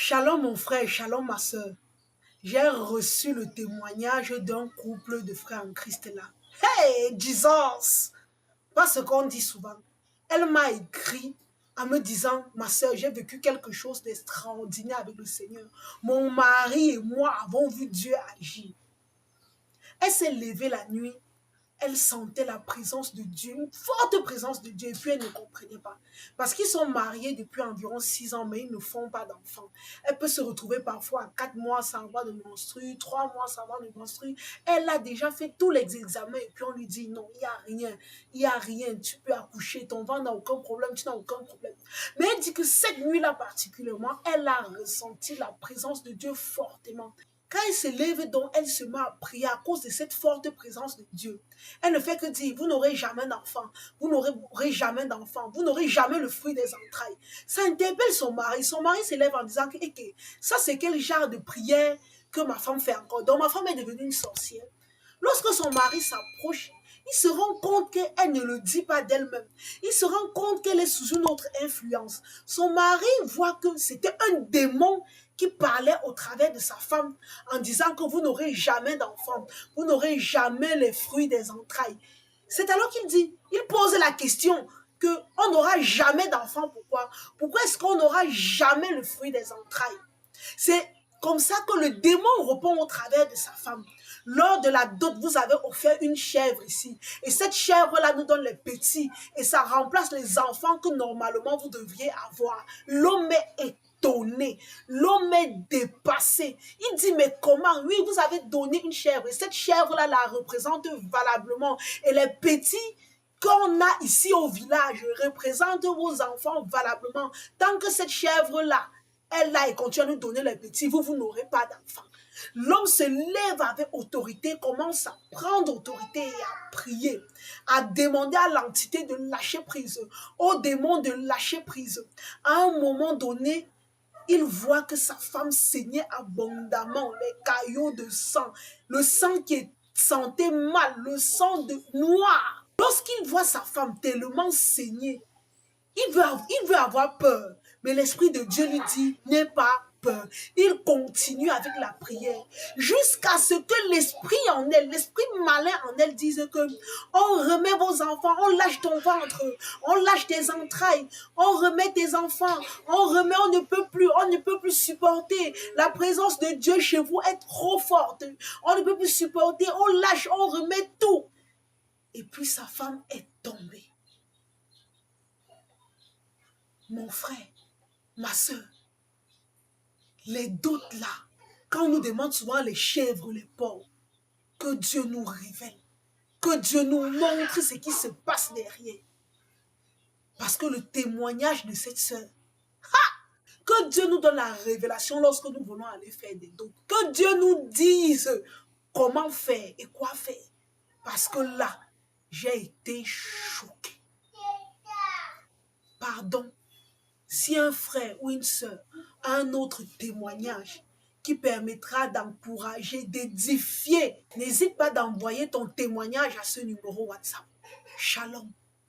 Shalom mon frère, shalom ma soeur. J'ai reçu le témoignage d'un couple de frères en Christ là. Hey, Jesus! Pas ce qu'on dit souvent. Elle m'a écrit en me disant, ma soeur, j'ai vécu quelque chose d'extraordinaire avec le Seigneur. Mon mari et moi avons vu Dieu agir. Elle s'est levée la nuit. Elle sentait la présence de Dieu, une forte présence de Dieu, et puis elle ne comprenait pas. Parce qu'ils sont mariés depuis environ 6 ans, mais ils ne font pas d'enfants. Elle peut se retrouver parfois à 4 mois sans avoir de menstrues, 3 mois sans avoir de menstrues. Elle a déjà fait tous les examens, et puis on lui dit non, il n'y a rien, tu peux accoucher, ton ventre n'a aucun problème, tu n'as aucun problème. Mais elle dit que cette nuit-là particulièrement, elle a ressenti la présence de Dieu fortement. Quand elle se lève donc, elle se met à prier à cause de cette forte présence de Dieu. Elle ne fait que dire, vous n'aurez jamais d'enfant, vous n'aurez jamais d'enfant, vous n'aurez jamais le fruit des entrailles. Ça interpelle son mari. Son mari se lève en disant que ça c'est quel genre de prière que ma femme fait encore. Donc ma femme est devenue une sorcière. Lorsque son mari s'approche, il se rend compte qu'elle ne le dit pas d'elle-même. Il se rend compte qu'elle est sous une autre influence. Son mari voit que c'était un démon qui parlait au travers de sa femme en disant que vous n'aurez jamais d'enfant, vous n'aurez jamais les fruits des entrailles. C'est alors qu'il dit, il pose la question qu'on n'aura jamais d'enfant. Pourquoi? Pourquoi est-ce qu'on n'aura jamais le fruit des entrailles? C'est comme ça que le démon répond au travers de sa femme. Lors de la dot, vous avez offert une chèvre ici. Et cette chèvre-là nous donne les petits. Et ça remplace les enfants que normalement vous devriez avoir. L'homme est étonné. L'homme est dépassé. Il dit, mais comment? Oui, vous avez donné une chèvre. Et cette chèvre-là la représente valablement. Et les petits qu'on a ici au village représentent vos enfants valablement. Tant que cette chèvre-là elle là et continue à nous donner les petits, vous n'aurez pas d'enfants. L'homme se lève avec autorité, commence à prendre autorité et à prier, à demander à l'entité de lâcher prise, au démon de lâcher prise. À un moment donné, il voit que sa femme saignait abondamment, les caillots de sang, le sang qui sentait mal, le sang de noir. Lorsqu'il voit sa femme tellement saigner, il veut avoir peur, mais l'Esprit de Dieu lui dit, n'aie pas peur. Il continue avec la prière jusqu'à ce que l'esprit en elle, l'esprit malin en elle dise que on remet vos enfants, on lâche ton ventre, on lâche tes entrailles, on remet tes enfants, on remet, on ne peut plus supporter. La présence de Dieu chez vous est trop forte. On ne peut plus supporter, on lâche, on remet tout. Et puis sa femme est tombée. Mon frère, ma soeur, les doutes là, quand on nous demande souvent les chèvres, les porcs, que Dieu nous révèle, que Dieu nous montre ce qui se passe derrière. Parce que le témoignage de cette soeur, que Dieu nous donne la révélation lorsque nous voulons aller faire des doutes. Que Dieu nous dise comment faire et quoi faire. Parce que là, j'ai été choquée. Pardon. Si un frère ou une sœur a un autre témoignage qui permettra d'encourager, d'édifier, n'hésite pas d'envoyer ton témoignage à ce numéro WhatsApp. Shalom.